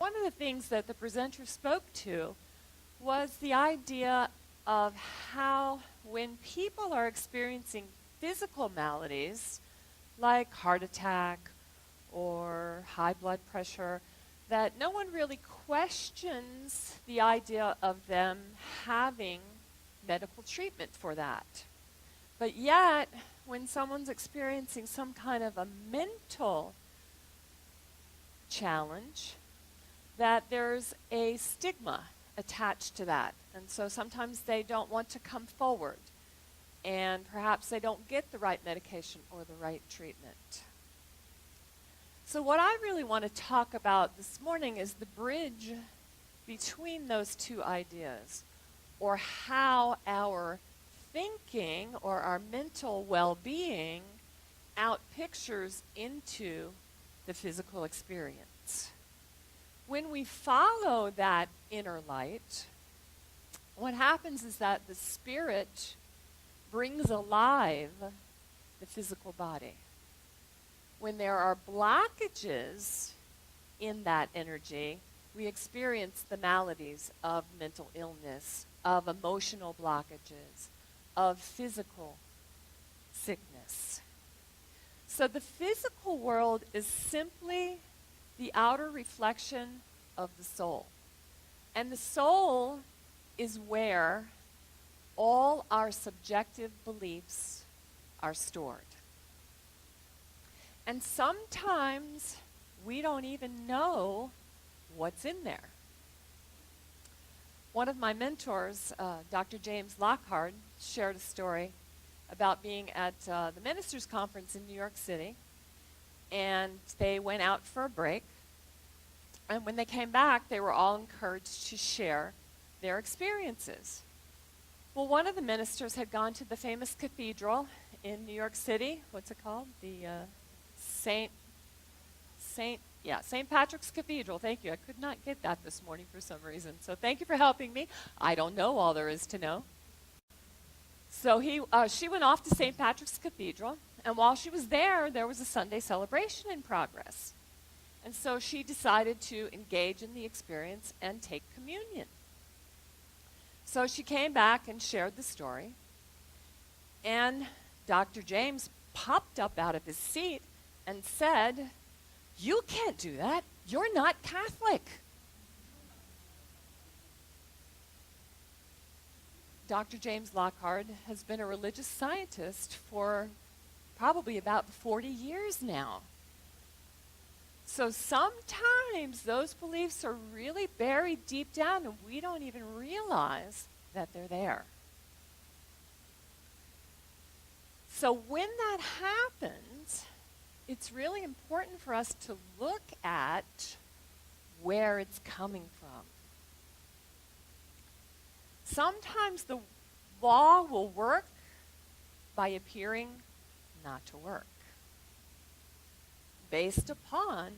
one of the things that the presenter spoke to was the idea of how when people are experiencing physical maladies like heart attack or high blood pressure, that no one really questions the idea of them having medical treatment for that. But yet, when someone's experiencing some kind of a mental challenge, that there's a stigma attached to that. And so sometimes they don't want to come forward, and perhaps they don't get the right medication or the right treatment. So what I really want to talk about this morning is the bridge between those two ideas, or how our thinking or our mental well-being outpictures into the physical experience. When we follow that inner light, what happens is that the spirit brings alive the physical body. When there are blockages in that energy, we experience the maladies of mental illness, of emotional blockages, of physical sickness. So the physical world is simply the outer reflection of the soul. And the soul is where all our subjective beliefs are stored. And sometimes we don't even know what's in there. One of my mentors, Dr. James Lockhart, shared a story about being at the Ministers' Conference in New York City, and they went out for a break. And when they came back, they were all encouraged to share their experiences. Well, one of the ministers had gone to the famous cathedral in New York City. What's it called? The St. Patrick's Cathedral. Thank you. I could not get that this morning for some reason. So thank you for helping me. I don't know all there is to know. So she went off to St. Patrick's Cathedral, and while she was there was a Sunday celebration in progress. And so she decided to engage in the experience and take communion. So she came back and shared the story, and Dr. James popped up out of his seat and said, "You can't do that. You're not Catholic." Dr. James Lockhart has been a religious scientist for probably about 40 years now. So sometimes those beliefs are really buried deep down, and we don't even realize that they're there. So when that happens, it's really important for us to look at where it's coming from. Sometimes the law will work by appearing not to work, based upon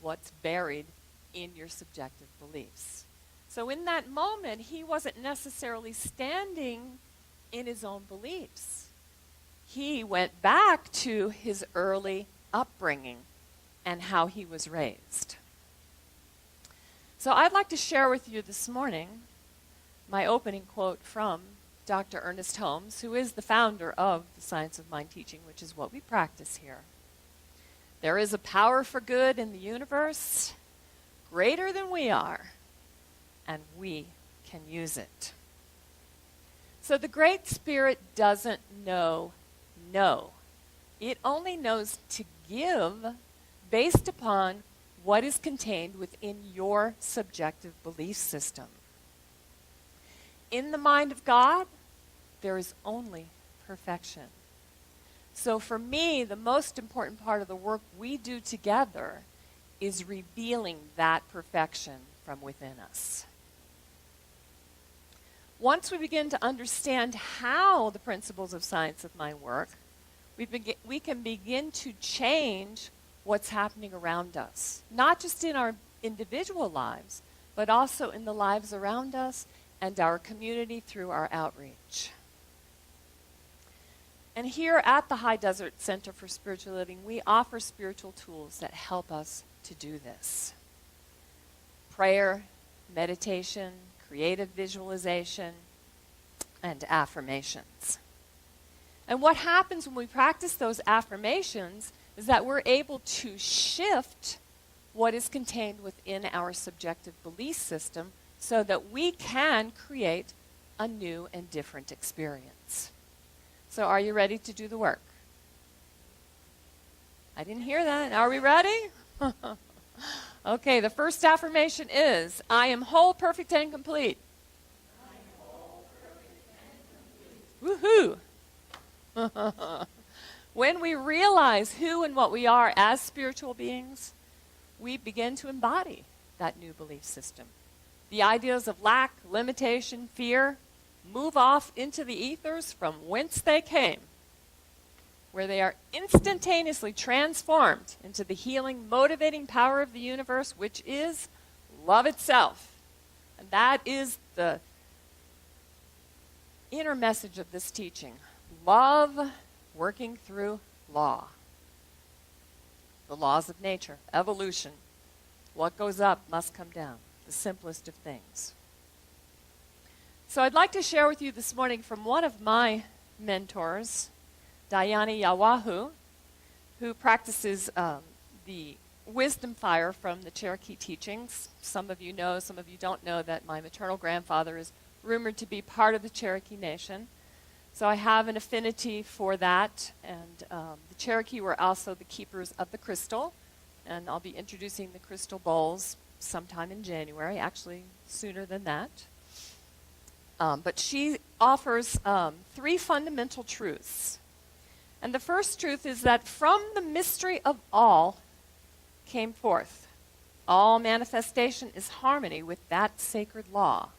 what's buried in your subjective beliefs. So in that moment, he wasn't necessarily standing in his own beliefs. He went back to his early upbringing and how he was raised. So I'd like to share with you this morning my opening quote from Dr. Ernest Holmes, who is the founder of the Science of Mind Teaching, which is what we practice here. "There is a power for good in the universe greater than we are, and we can use it." So the Great Spirit doesn't know no. It only knows to give based upon what is contained within your subjective belief system. In the mind of God, there is only perfection. So for me, the most important part of the work we do together is revealing that perfection from within us. Once we begin to understand how the principles of Science of Mind work, we can begin to change what's happening around us, not just in our individual lives, but also in the lives around us and our community through our outreach. And here at the High Desert Center for Spiritual Living, we offer spiritual tools that help us to do this. prayer, meditation, creative visualization, and affirmations. And what happens when we practice those affirmations is that we're able to shift what is contained within our subjective belief system so that we can create a new and different experience. So are you ready to do the work? I didn't hear that. Are we ready? Okay, the first affirmation is, I am whole, perfect, and complete. I am whole, perfect, and complete. Woohoo! When we realize who and what we are as spiritual beings, we begin to embody that new belief system. The ideas of lack, limitation, fear move off into the ethers from whence they came, where they are instantaneously transformed into the healing, motivating power of the universe, which is love itself. And that is the inner message of this teaching. Love working through law. The laws of nature, evolution. What goes up must come down. The simplest of things. So I'd like to share with you this morning from one of my mentors, Dhyani Ywahoo, who practices the wisdom fire from the Cherokee teachings. Some of you know, some of you don't know that my maternal grandfather is rumored to be part of the Cherokee Nation. So I have an affinity for that. And the Cherokee were also the keepers of the crystal. And I'll be introducing the crystal bowls sometime in January, actually sooner than that. But she offers 3 fundamental truths. And the first truth is that from the mystery of all came forth. All manifestation is harmony with that sacred law.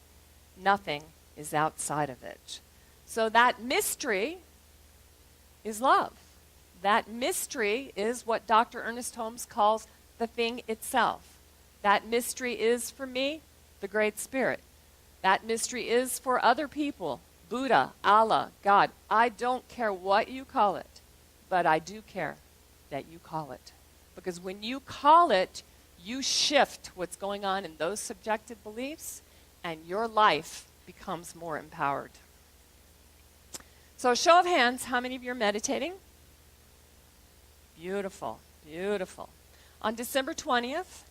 Nothing is outside of it. So that mystery is love. That mystery is what Dr. Ernest Holmes calls the thing itself. That mystery is, for me, the Great Spirit. That mystery is for other people, Buddha, Allah, God. I don't care what you call it, but I do care that you call it. Because when you call it, you shift what's going on in those subjective beliefs, and your life becomes more empowered. So show of hands, how many of you are meditating? Beautiful, beautiful. On December 20th,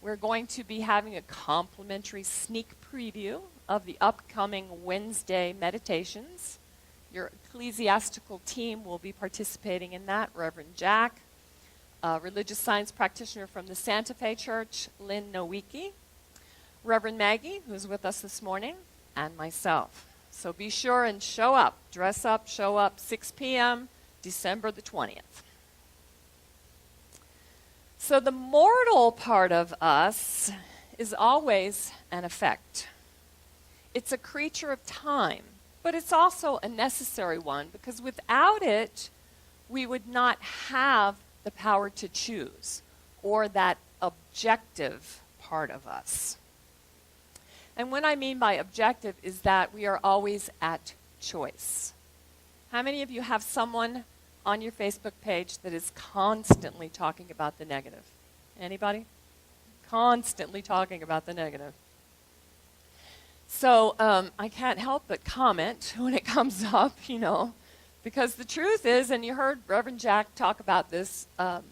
we're going to be having a complimentary sneak preview of the upcoming Wednesday meditations. Your ecclesiastical team will be participating in that. Reverend Jack, a religious science practitioner from the Santa Fe Church, Lynn Nowicki, Reverend Maggie, who's with us this morning, and myself. So be sure and show up, dress up, show up, 6 p.m., December the 20th. So the mortal part of us is always an effect. It's a creature of time, but it's also a necessary one, because without it, we would not have the power to choose, or that objective part of us. And what I mean by objective is that we are always at choice. How many of you have someone on your Facebook page that is constantly talking about the negative? Anybody? Constantly talking about the negative. So I can't help but comment when it comes up, because the truth is, and you heard Reverend Jack talk about this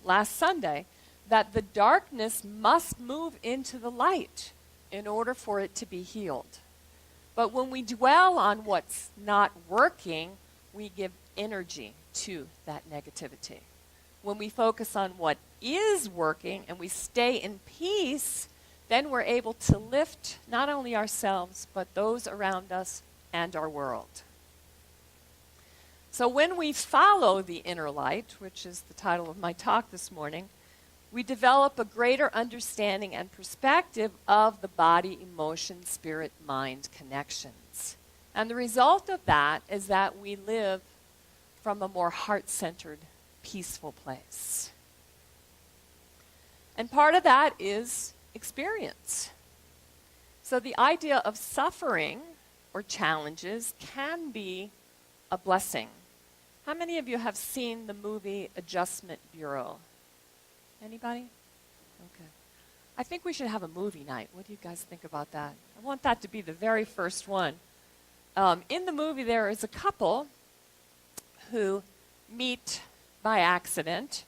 last Sunday, that the darkness must move into the light in order for it to be healed. But when we dwell on what's not working, we give energy to that negativity. When we focus on what is working and we stay in peace, then we're able to lift not only ourselves, but those around us and our world. So when we follow the inner light, which is the title of my talk this morning, we develop a greater understanding and perspective of the body, emotion, spirit, mind connections. And the result of that is that we live from a more heart-centered, peaceful place. And part of that is experience. So the idea of suffering or challenges can be a blessing. How many of you have seen the movie Adjustment Bureau? Anybody? Okay. I think we should have a movie night. What do you guys think about that? I want that to be the very first one. In the movie, there is a couple who meet by accident.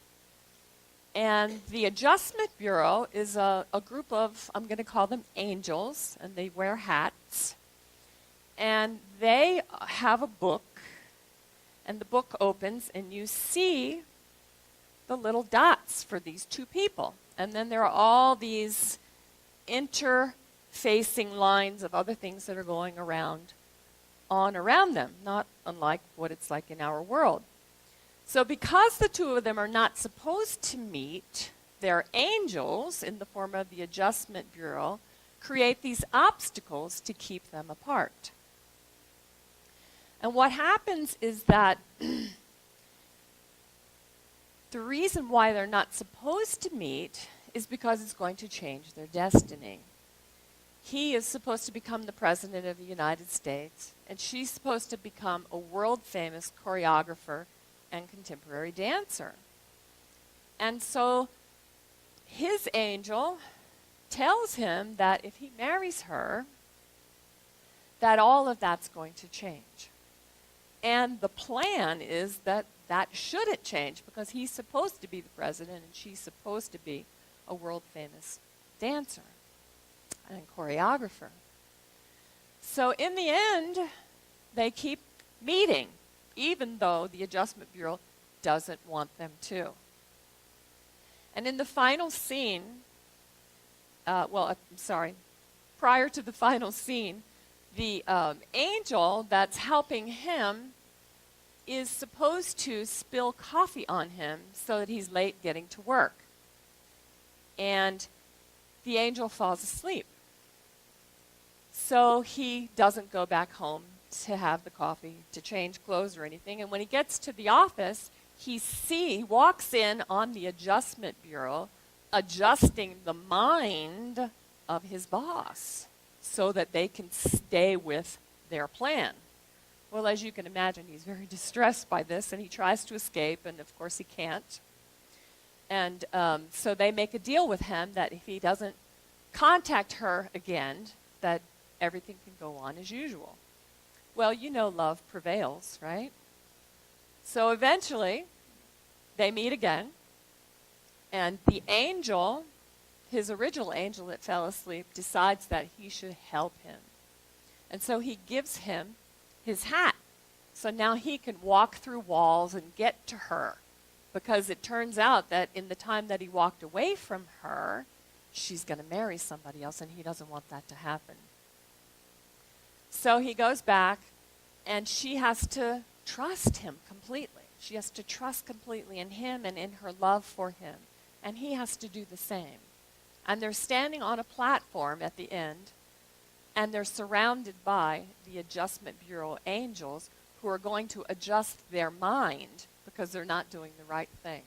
And the Adjustment Bureau is a group of, I'm going to call them angels, and they wear hats. And they have a book, and the book opens, and you see the little dots for these two people. And then there are all these interfacing lines of other things that are going around them, not unlike what it's like in our world. So because the two of them are not supposed to meet, their angels, in the form of the Adjustment Bureau, create these obstacles to keep them apart. And what happens is that the reason why they're not supposed to meet is because it's going to change their destiny. He is supposed to become the President of the United States, and she's supposed to become a world-famous choreographer and contemporary dancer. And so his angel tells him that if he marries her, that all of that's going to change. And the plan is that that shouldn't change because he's supposed to be the president and she's supposed to be a world-famous dancer and choreographer. So in the end, they keep meeting, even though the Adjustment Bureau doesn't want them to. And in the final scene, prior to the final scene, the angel that's helping him is supposed to spill coffee on him so that he's late getting to work. And the angel falls asleep. So he doesn't go back home to have the coffee, to change clothes or anything. And when he gets to the office, he walks in on the Adjustment Bureau, adjusting the mind of his boss so that they can stay with their plan. Well, as you can imagine, he's very distressed by this, and he tries to escape, and of course he can't. And so they make a deal with him that if he doesn't contact her again, that everything can go on as usual. Well, you know love prevails, right? So eventually, they meet again, and the angel, his original angel that fell asleep, decides that he should help him. And so he gives him his hat. So now he can walk through walls and get to her, because it turns out that in the time that he walked away from her, she's going to marry somebody else, and he doesn't want that to happen. So he goes back, and she has to trust him completely. She has to trust completely in him and in her love for him. And he has to do the same. And they're standing on a platform at the end, and they're surrounded by the Adjustment Bureau angels who are going to adjust their mind because they're not doing the right thing.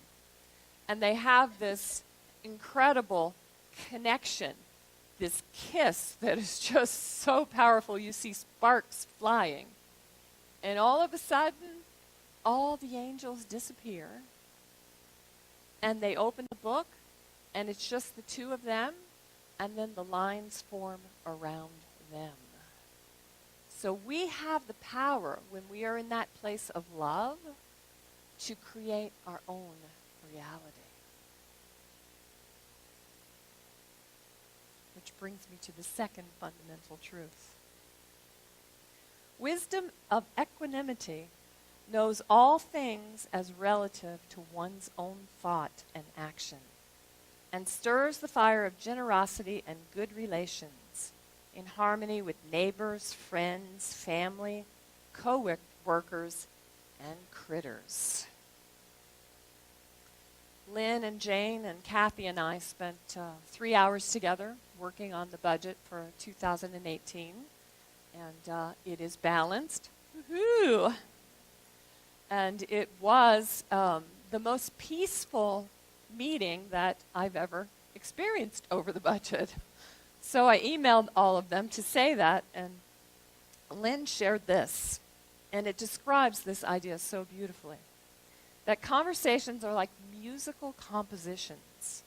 And they have this incredible connection, this kiss that is just so powerful. You see sparks flying. And all of a sudden, all the angels disappear. And they open the book, and it's just the two of them, and then the lines form around them. So we have the power, when we are in that place of love, to create our own reality. Which brings me to the second fundamental truth. Wisdom of equanimity knows all things as relative to one's own thought and action, and stirs the fire of generosity and good relations in harmony with neighbors, friends, family, co-workers, and critters. Lynn and Jane and Kathy and I spent 3 hours together working on the budget for 2018, and it is balanced. Woohoo! And it was the most peaceful meeting that I've ever experienced over the budget. So I emailed all of them to say that, and Lynn shared this, and it describes this idea so beautifully. That conversations are like musical compositions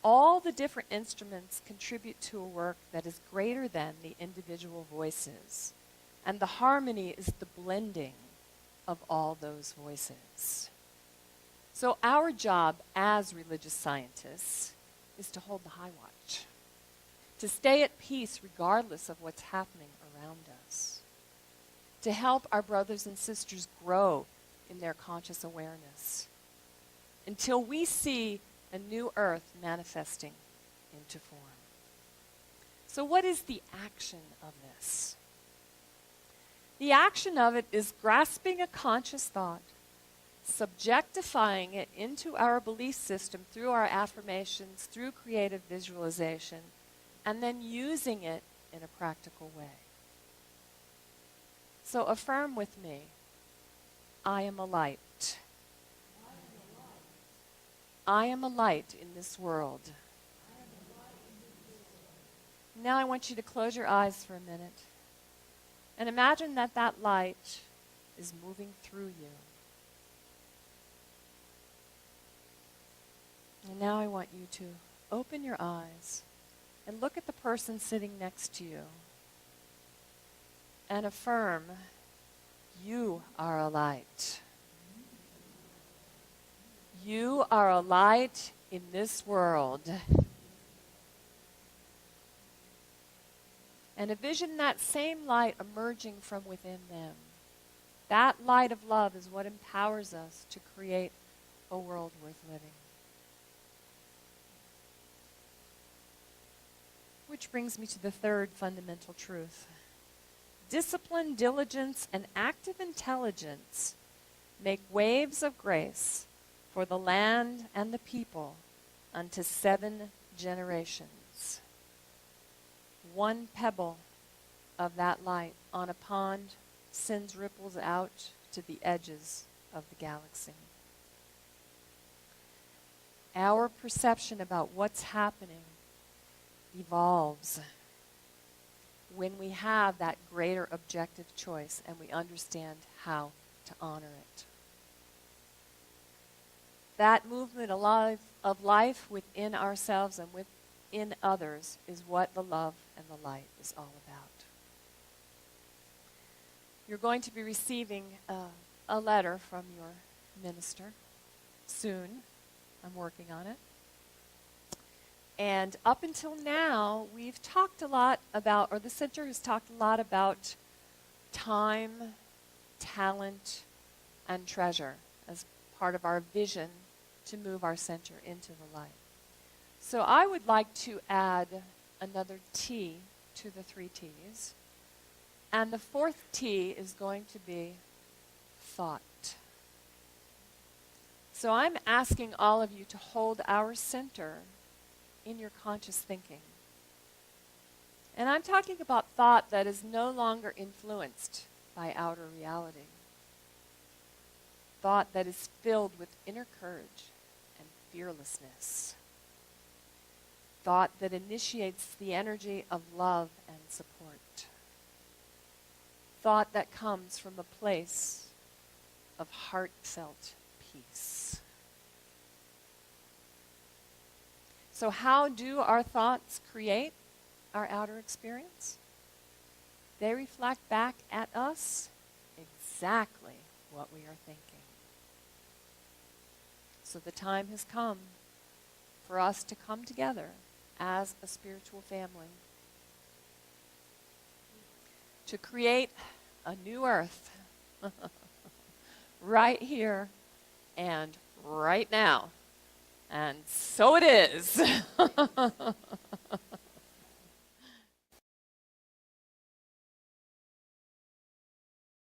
all the different instruments contribute to a work that is greater than the individual voices. And the harmony is the blending of all those voices. So our job as religious scientists is to hold the high watch, to stay at peace regardless of what's happening around us, to help our brothers and sisters grow in their conscious awareness until we see a new earth manifesting into form. So what is the action of this? The action of it is grasping a conscious thought, subjectifying it into our belief system through our affirmations, through creative visualization, and then using it in a practical way. So affirm with me, I am a light. I am a light in this world. Now I want you to close your eyes for a minute and imagine that that light is moving through you. And now I want you to open your eyes and look at the person sitting next to you and affirm, you are a light. You are a light in this world. And envision that same light emerging from within them. That light of love is what empowers us to create a world worth living. Which brings me to the third fundamental truth. Discipline, diligence, and active intelligence make waves of grace for the land and the people unto 7 generations. One pebble of that light on a pond sends ripples out to the edges of the galaxy. Our perception about what's happening evolves when we have that greater objective choice and we understand how to honor it. That movement of life within ourselves and within others is what the love and the light is all about. You're going to be receiving a letter from your minister soon. I'm working on it. And up until now, we've talked a lot about, or the center has talked a lot about time, talent, and treasure as part of our vision to move our center into the light. So I would like to add another T to the 3 T's. And the 4th T is going to be thought. So I'm asking all of you to hold our center in your conscious thinking. And I'm talking about thought that is no longer influenced by outer reality. Thought that is filled with inner courage and fearlessness. Thought that initiates the energy of love and support. Thought that comes from a place of heartfelt peace. So how do our thoughts create our outer experience? They reflect back at us exactly what we are thinking. So the time has come for us to come together as a spiritual family to create a new earth right here and right now. And so it is.